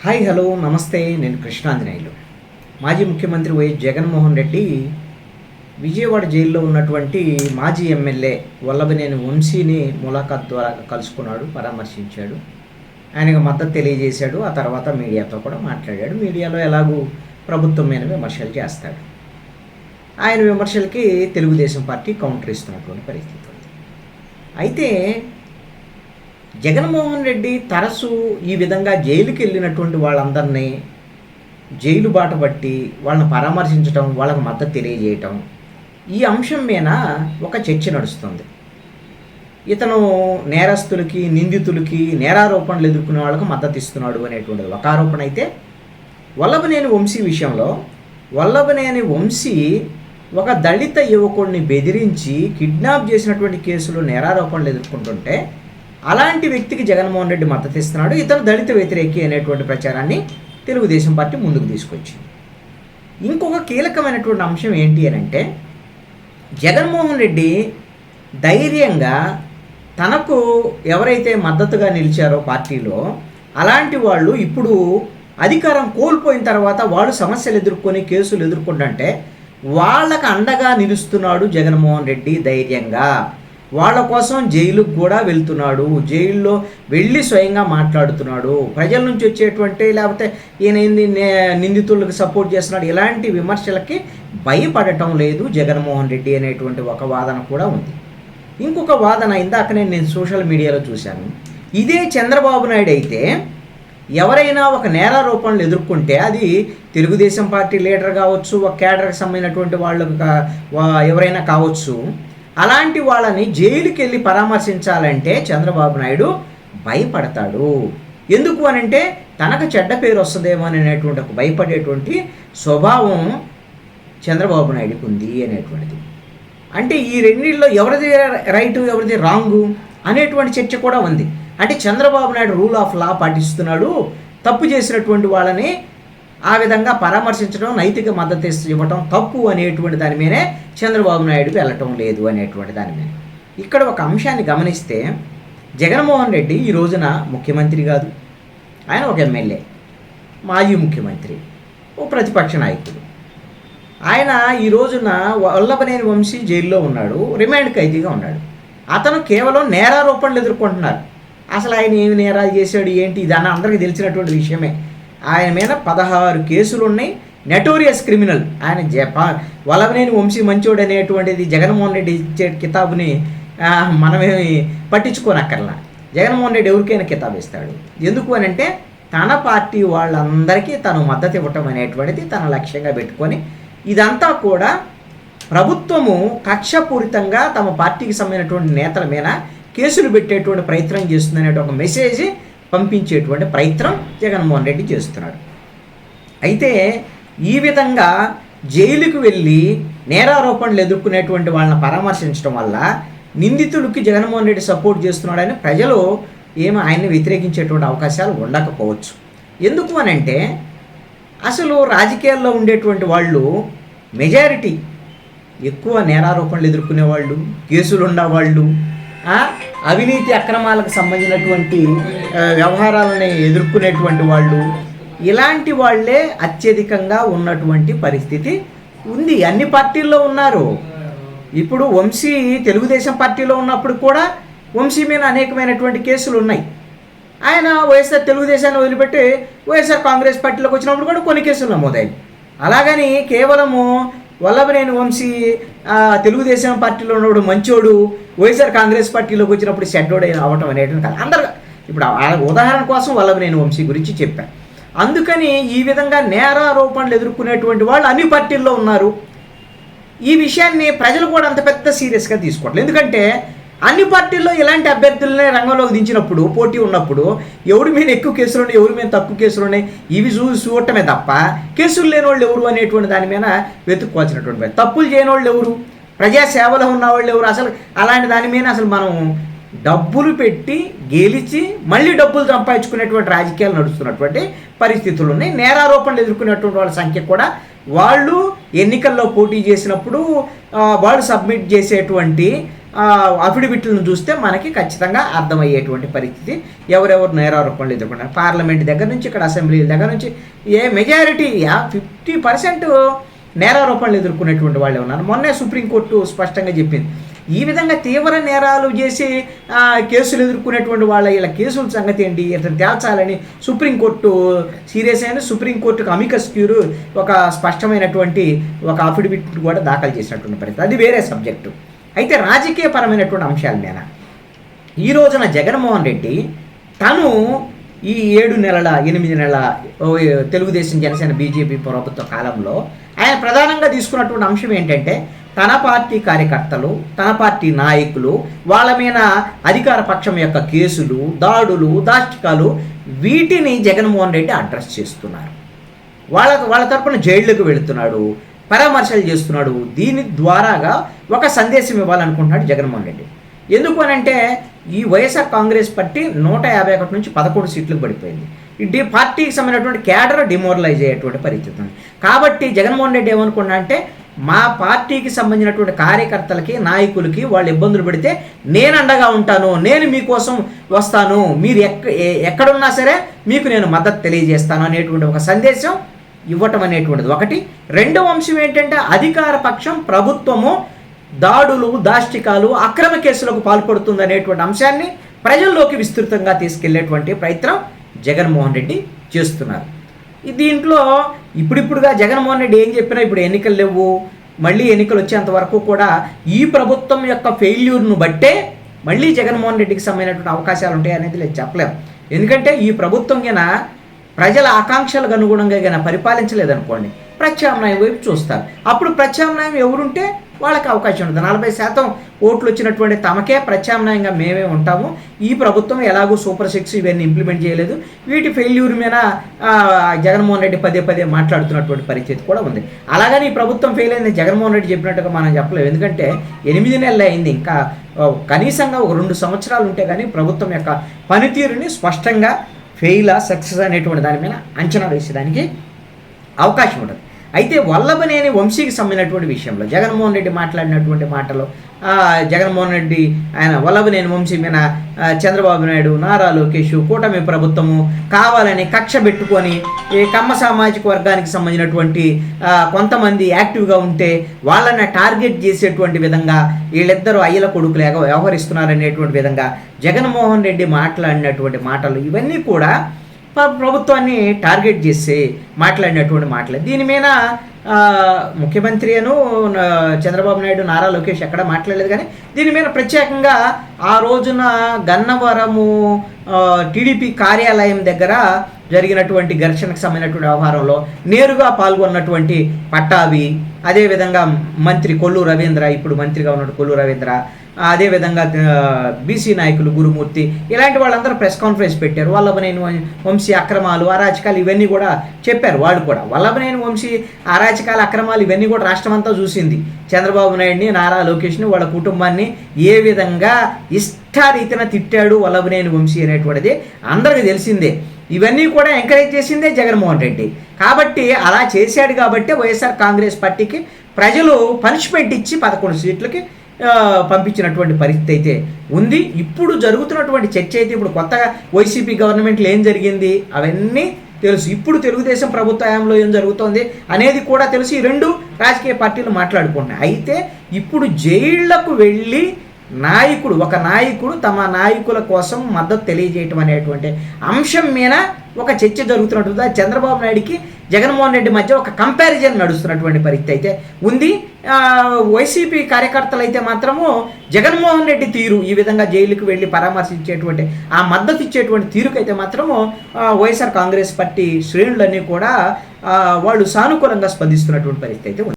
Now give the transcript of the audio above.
Hi hello నమస్తే. నేను కృష్ణాంజనేయులు. మాజీ ముఖ్యమంత్రి వైఎస్ జగన్మోహన్ రెడ్డి విజయవాడ జైల్లో ఉన్నటువంటి మాజీ ఎమ్మెల్యే వల్లభనేని వంశీని ములాఖాత్ ద్వారా కలుసుకున్నాడు, పరామర్శించాడు, ఆయనకు మద్దతు తెలియజేశాడు. ఆ తర్వాత మీడియాతో కూడా మాట్లాడాడు. మీడియాలో ఎలాగూ ప్రభుత్వం మీద విమర్శలు చేస్తాడు. ఆయన విమర్శలకి తెలుగుదేశం పార్టీ కౌంటర్ ఇస్తున్నటువంటి పరిస్థితి ఉంది. అయితే జగన్మోహన్ రెడ్డి తరచూ ఈ విధంగా జైలుకి వెళ్ళినటువంటి వాళ్ళందరినీ జైలు బాట పట్టి వాళ్ళని పరామర్శించడం, వాళ్ళకు మద్దతు తెలియజేయటం, ఈ అంశం మీద ఒక చర్చ నడుస్తుంది. ఇతను నేరస్తులకి, నిందితులకి, నేరారోపణలు ఎదుర్కొనే వాళ్ళకు మద్దతు ఇస్తున్నాడు అనేటువంటిది ఒక ఆరోపణ. అయితే వల్లభనేని వంశీ విషయంలో వల్లభనేని వంశీ ఒక దళిత యువకుడిని బెదిరించి కిడ్నాప్ చేసినటువంటి కేసులో నేరారోపణలు ఎదుర్కొంటుంటే అలాంటి వ్యక్తికి జగన్మోహన్ రెడ్డి మద్దతు ఇస్తున్నాడు. ఇతను దళిత వ్యతిరేకి అనేటువంటి ప్రచారాన్ని తెలుగుదేశం పార్టీ ముందుకు తీసుకొచ్చింది. ఇంకొక కీలకమైనటువంటి అంశం ఏంటి అని అంటే, జగన్మోహన్ రెడ్డి ధైర్యంగా తనకు ఎవరైతే మద్దతుగా నిలిచారో పార్టీలో అలాంటి వాళ్ళు ఇప్పుడు అధికారం కోల్పోయిన తర్వాత వాళ్ళు సమస్యలు ఎదుర్కొని కేసులు ఎదుర్కొంటుంటే వాళ్ళకు అండగా నిలుస్తున్నాడు జగన్మోహన్ రెడ్డి. ధైర్యంగా వాళ్ళ కోసం జైలుకు కూడా వెళ్తున్నాడు, జైల్లో వెళ్ళి స్వయంగా మాట్లాడుతున్నాడు. ప్రజల నుంచి వచ్చేటువంటి లేకపోతే ఈయన నిందితులకు సపోర్ట్ చేస్తున్నాడు ఇలాంటి విమర్శలకి భయపడటం లేదు జగన్మోహన్ రెడ్డి అనేటువంటి ఒక వాదన కూడా ఉంది. ఇంకొక వాదన ఇందాకనే నేను సోషల్ మీడియాలో చూశాను. ఇదే చంద్రబాబు నాయుడు అయితే ఎవరైనా ఒక నేరారోపణలు ఎదుర్కొంటే అది తెలుగుదేశం పార్టీ లీడర్ కావచ్చు, ఒక కేడర్కి సంబంధించినటువంటి వాళ్ళు ఎవరైనా కావచ్చు, అలాంటి వాళ్ళని జైలుకి వెళ్ళి పరామర్శించాలంటే చంద్రబాబు నాయుడు భయపడతాడు. ఎందుకు అనంటే తనకు చెడ్డ పేరు వస్తుందేమో అనేటువంటి ఒక భయపడేటువంటి స్వభావం చంద్రబాబు నాయుడుకి ఉంది అనేటువంటిది. అంటే ఈ రెండిల్లో ఎవరిది రైటు ఎవరిది రాంగు అనేటువంటి చర్చ కూడా ఉంది. అంటే Chandrababu Naidu rule of law పాటిస్తున్నాడు, తప్పు చేసినటువంటి వాళ్ళని ఆ విధంగా పరామర్శించడం, నైతిక మద్దతు ఇవ్వటం తప్పు అనేటువంటి దాని మీదే చంద్రబాబు నాయుడుకి వెళ్ళటం లేదు అనేటువంటి దాని మీద. ఇక్కడ ఒక అంశాన్ని గమనిస్తే జగన్మోహన్ రెడ్డి ఈ రోజున ముఖ్యమంత్రి కాదు, ఆయన ఒక ఎమ్మెల్యే, మాజీ ముఖ్యమంత్రి, ఓ ప్రతిపక్ష నాయకుడు. ఆయన ఈ రోజున వల్లభనేని వంశీ జైల్లో ఉన్నాడు, రిమాండ్ ఖైదీగా ఉన్నాడు. అతను కేవలం నేరారోపణలు ఎదుర్కొంటున్నారు. అసలు ఆయన ఏమి నేరాలు చేశాడు ఏంటి ఇదన్న అందరికీ తెలిసినటువంటి విషయమే. ఆయన మీద 16 కేసులు ఉన్నాయి. Notorious criminal. ఆయన వల్లభనేని వంశీ మంచోడు అనేటువంటిది జగన్మోహన్ రెడ్డి ఇచ్చే కితాబుని మనమేమి పట్టించుకోనక్కర్లా. జగన్మోహన్ రెడ్డి ఎవరికైనా కితాబు ఇస్తాడు. ఎందుకు అని అంటే తన పార్టీ వాళ్ళందరికీ తను మద్దతు ఇవ్వటం అనేటువంటిది తన లక్ష్యంగా పెట్టుకొని ఇదంతా కూడా ప్రభుత్వము కక్షపూరితంగా తమ పార్టీకి సంబంధించినటువంటి నేతల మీద కేసులు పెట్టేటువంటి ప్రయత్నం చేస్తుందనే ఒక మెసేజ్ పంపించేటువంటి ప్రయత్నం జగన్మోహన్ రెడ్డి చేస్తున్నాడు. అయితే ఈ విధంగా జైలుకు వెళ్ళి నేరారోపణలు ఎదుర్కొనేటువంటి వాళ్ళని పరామర్శించడం వల్ల నిందితులకి జగన్మోహన్ రెడ్డి సపోర్ట్ చేస్తున్నాడని ప్రజలు ఆయన్ని వ్యతిరేకించేటువంటి అవకాశాలు ఉండకపోవచ్చు. ఎందుకు అని అంటే అసలు రాజకీయాల్లో ఉండేటువంటి వాళ్ళు మెజారిటీ ఎక్కువ నేరారోపణలు ఎదుర్కొనే వాళ్ళు, కేసులు ఉన్నవాళ్ళు, అవినీతి అక్రమాలకు సంబంధించినటువంటి వ్యవహారాలని ఎదుర్కొనేటువంటి వాళ్ళు, ఇలాంటి వాళ్ళే అత్యధికంగా ఉన్నటువంటి పరిస్థితి ఉంది. అన్ని పార్టీల్లో ఉన్నారు. ఇప్పుడు వంశీ తెలుగుదేశం పార్టీలో ఉన్నప్పుడు కూడా వంశీ మీద అనేకమైనటువంటి కేసులు ఉన్నాయి. ఆయన వైఎస్ఆర్ తెలుగుదేశాన్ని వదిలిపెట్టి వైఎస్ఆర్ కాంగ్రెస్ పార్టీలోకి వచ్చినప్పుడు కూడా కొన్ని కేసులు నమోదాయి. అలాగని కేవలము వల్లభనేని వంశీ తెలుగుదేశం పార్టీలో ఉన్నప్పుడు మంచోడు, వైఎస్ఆర్ కాంగ్రెస్ పార్టీలోకి వచ్చినప్పుడు షెడ్డోడ్ అవ్వటం అనేటువంటి కాదు. అందరు ఇప్పుడు ఉదాహరణ కోసం వల్లభనేని వంశీ గురించి చెప్పాను. అందుకని ఈ విధంగా నేరారోపణలు ఎదుర్కొనేటువంటి వాళ్ళు అన్ని పార్టీల్లో ఉన్నారు. ఈ విషయాన్ని ప్రజలు కూడా అంత పెద్ద సీరియస్గా తీసుకోవట్లేదు. ఎందుకంటే అన్ని పార్టీల్లో ఇలాంటి అభ్యర్థులనే రంగంలోకి దించినప్పుడు, పోటీ ఉన్నప్పుడు ఎవరి మీద ఎక్కువ కేసులు ఉన్నాయి, ఎవరి మీద తక్కువ కేసులు ఉన్నాయి, ఇవి చూడటమే తప్ప కేసులు లేని వాళ్ళు ఎవరు అనేటువంటి దాని మీద వెతుక్కోవాల్సినటువంటి తప్పులు చేయని వాళ్ళు ఎవరు, ప్రజాసేవలో ఉన్న వాళ్ళు ఎవరు, అసలు అలాంటి దాని మీద అసలు మనం డబ్బులు పెట్టి గెలిచి మళ్ళీ డబ్బులు సంపాదించుకునేటువంటి రాజకీయాలు నడుస్తున్నటువంటి పరిస్థితులు ఉన్నాయి. నేరారోపణలు ఎదుర్కొనేటువంటి వాళ్ళ సంఖ్య కూడా వాళ్ళు ఎన్నికల్లో పోటీ చేసినప్పుడు వాళ్ళు సబ్మిట్ చేసేటువంటి అఫిడవిట్లను చూస్తే మనకి ఖచ్చితంగా అర్థమయ్యేటువంటి పరిస్థితి ఎవరెవరు నేరారోపణలు ఎదుర్కొన్నారు. పార్లమెంట్ దగ్గర నుంచి ఇక్కడ అసెంబ్లీ దగ్గర నుంచి మెజారిటీ 50% నేరారోపణలు ఎదుర్కొనేటువంటి వాళ్ళే ఉన్నారు. మొన్నే సుప్రీంకోర్టు స్పష్టంగా చెప్పింది, ఈ విధంగా తీవ్ర నేరాలు చేసి కేసులు ఎదుర్కొనేటువంటి వీళ్ళ కేసుల సంగతి ఏంటి, ఇతను తేల్చాలని సుప్రీంకోర్టు సీరియస్ అయిన సుప్రీంకోర్టుకు అమికస్ క్యూరీ ఒక స్పష్టమైనటువంటి ఒక అఫిడవిట్ కూడా దాఖలు చేసినటువంటి పరిస్థితి. అది వేరే సబ్జెక్టు. అయితే రాజకీయపరమైనటువంటి అంశాల మీద ఈ రోజున జగన్మోహన్ రెడ్డి తను ఈ 7 నెలల 8 నెలల తెలుగుదేశం జనసేన బీజేపీ ప్రభుత్వ కాలంలో ఆయన ప్రధానంగా తీసుకున్నటువంటి అంశం ఏంటంటే తన పార్టీ కార్యకర్తలు, తన పార్టీ నాయకులు, వాళ్ళ మీద అధికార పక్షం యొక్క కేసులు, దాడులు, దాష్టికాలు, వీటిని జగన్మోహన్ రెడ్డి అడ్రస్ చేస్తున్నారు. వాళ్ళ తరపున జైళ్లకు వెళుతున్నాడు, పరామర్శలు చేస్తున్నాడు. దీని ద్వారాగా ఒక సందేశం ఇవ్వాలనుకుంటున్నాడు జగన్మోహన్ రెడ్డి. ఎందుకు అనంటే ఈ వైఎస్ఆర్ కాంగ్రెస్ పార్టీ 151 నుంచి 11 సీట్లకు పడిపోయింది. ఈ పార్టీకి సంబంధించినటువంటి క్యాడర్ డిమోరలైజ్ అయ్యేటువంటి పరిస్థితి ఉంది. కాబట్టి జగన్మోహన్ రెడ్డి ఏమనుకున్నా అంటే మా పార్టీకి సంబంధించినటువంటి కార్యకర్తలకి, నాయకులకి వాళ్ళు ఇబ్బందులు పెడితే నేను అండగా ఉంటాను, నేను మీకోసం వస్తాను, మీరు ఎక్కడున్నా సరే మీకు నేను మద్దతు తెలియజేస్తాను అనేటువంటి ఒక సందేశం ఇవ్వటం అనేటువంటిది ఒకటి. రెండవ అంశం ఏంటంటే అధికార పక్షం ప్రభుత్వము దాడులు, దాష్టికాలు, అక్రమ కేసులకు పాల్పడుతుంది అనేటువంటి అంశాన్ని ప్రజల్లోకి విస్తృతంగా తీసుకెళ్లేటువంటి ప్రయత్నం జగన్మోహన్ రెడ్డి చేస్తున్నారు. దీంట్లో ఇప్పుడిప్పుడుగా జగన్మోహన్ రెడ్డి ఏం చెప్పినా ఇప్పుడు ఎన్నికలు లేవు, మళ్ళీ ఎన్నికలు వచ్చేంత వరకు కూడా ఈ ప్రభుత్వం యొక్క ఫెయిల్యూర్ను బట్టే మళ్ళీ జగన్మోహన్ రెడ్డికి సంబంధించినటువంటి అవకాశాలు ఉంటాయి అనేది లేదు చెప్పలేము. ఎందుకంటే ఈ ప్రభుత్వం గిన ప్రజల ఆకాంక్షలకు అనుగుణంగా గిన పరిపాలించలేదనుకోండి, ప్రత్యామ్నాయం వైపు చూస్తారు. అప్పుడు ప్రత్యామ్నాయం ఎవరుంటే వాళ్ళకి అవకాశం ఉంటుంది. 40% ఓట్లు వచ్చినటువంటి తమకే ప్రత్యామ్నాయంగా మేమే ఉంటాము, ఈ ప్రభుత్వం ఎలాగో సూపర్ 6 ఇవన్నీ ఇంప్లిమెంట్ చేయలేదు, వీటి ఫెయిల్యూర్ మీద జగన్మోహన్ రెడ్డి పదే మాట్లాడుతున్నటువంటి పరిస్థితి కూడా ఉంది. అలాగని ఈ ప్రభుత్వం ఫెయిల్ అయింది జగన్మోహన్ రెడ్డి చెప్పినట్టుగా మనం చెప్పలేము. ఎందుకంటే 8 నెలలు అయింది, ఇంకా కనీసంగా ఒక 2 సంవత్సరాలు ఉంటే కానీ ప్రభుత్వం యొక్క పనితీరుని స్పష్టంగా ఫెయిలా సక్సెస్ అనేటువంటి దాని మీద అంచనా వేసేదానికి అవకాశం ఉంటుంది. అయితే వల్లభనేని వంశీకి సంబంధించినటువంటి విషయంలో జగన్మోహన్ రెడ్డి మాట్లాడినటువంటి మాటలు, జగన్మోహన్ రెడ్డి ఆయన వల్లభనేని వంశీ మీద చంద్రబాబు నాయుడు, నారా లోకేష్, కూటమి ప్రభుత్వము కావాలని కక్ష పెట్టుకొని ఈ కమ్మ సామాజిక వర్గానికి సంబంధించినటువంటి కొంతమంది యాక్టివ్గా ఉంటే వాళ్ళని టార్గెట్ చేసేటువంటి విధంగా వీళ్ళిద్దరూ అయ్యల కొడుకులు వ్యవహరిస్తున్నారనేటువంటి విధంగా జగన్మోహన్ రెడ్డి మాట్లాడినటువంటి మాటలు ఇవన్నీ కూడా ప్రభుత్వాన్ని టార్గెట్ చేసి మాట్లాడినటువంటి మాటలు. దీని మీద ముఖ్యమంత్రి చంద్రబాబు నాయుడు, నారా లోకేష్ ఎక్కడ మాట్లాడలేదు. కానీ దీని మీద ప్రత్యేకంగా ఆ రోజున గన్నవరము టీడీపీ కార్యాలయం దగ్గర జరిగినటువంటి ఘర్షణకు సంబంధించినటువంటి వ్యవహారంలో నేరుగా పాల్గొన్నటువంటి పట్టాభి, అదేవిధంగా మంత్రి కొల్లు రవీంద్ర, ఇప్పుడు మంత్రిగా ఉన్నట్టు కొల్లు రవీంద్ర, అదేవిధంగా బీసీ నాయకులు గురుమూర్తి, ఇలాంటి వాళ్ళందరూ ప్రెస్ కాన్ఫరెన్స్ పెట్టారు. వల్లభనేని వంశీ అక్రమాలు, అరాచకాలు ఇవన్నీ కూడా చెప్పారు. వాళ్ళు కూడా వల్లభనేని వంశీ అరాచకాలు, అక్రమాలు ఇవన్నీ కూడా రాష్ట్రం అంతా చూసింది. చంద్రబాబు నాయుడిని, నారా లోకేష్ని, వాళ్ళ కుటుంబాన్ని ఏ విధంగా ఇష్టారీతిన తిట్టాడు వల్లభనేని వంశీ అనేటువంటిది అందరికీ తెలిసిందే. ఇవన్నీ కూడా ఎంకరేజ్ చేసిందే జగన్మోహన్ రెడ్డి. కాబట్టి అలా చేశాడు కాబట్టి వైఎస్ఆర్ కాంగ్రెస్ పార్టీకి ప్రజలు పనిష్మెంట్ ఇచ్చి 11 సీట్లకి పంపించినటువంటి పరిస్థితి అయితే ఉంది. ఇప్పుడు జరుగుతున్నటువంటి చర్చ అయితే ఇప్పుడు కొత్తగా వైసీపీ గవర్నమెంట్లో ఏం జరిగింది అవన్నీ తెలుసు. ఇప్పుడు తెలుగుదేశం ప్రభుత్వ హయాంలో ఏం జరుగుతోంది అనేది కూడా తెలుసు. ఈ 2 రాజకీయ పార్టీలు మాట్లాడుకుంటున్నాయి. అయితే ఇప్పుడు జైళ్లకు వెళ్ళి ఒక నాయకుడు తమ నాయకుల కోసం మద్దతు తెలియజేయటం అనేటువంటి అంశం మీద ఒక చర్చ జరుగుతున్నట్టు చంద్రబాబు నాయుడికి జగన్మోహన్ రెడ్డి మధ్య ఒక కంపారిజన్ నడుస్తున్నటువంటి పరిస్థితి అయితే ఉంది. వైసీపీ కార్యకర్తలు అయితే మాత్రము జగన్మోహన్ రెడ్డి తీరు, ఈ విధంగా జైలుకు వెళ్ళి పరామర్శించేటువంటి ఆ మద్దతు ఇచ్చేటువంటి తీరుకైతే మాత్రము వైఎస్ఆర్ కాంగ్రెస్ పార్టీ శ్రేణులన్నీ కూడా వాళ్ళు సానుకూలంగా స్పందిస్తున్నటువంటి పరిస్థితి అయితే ఉంది.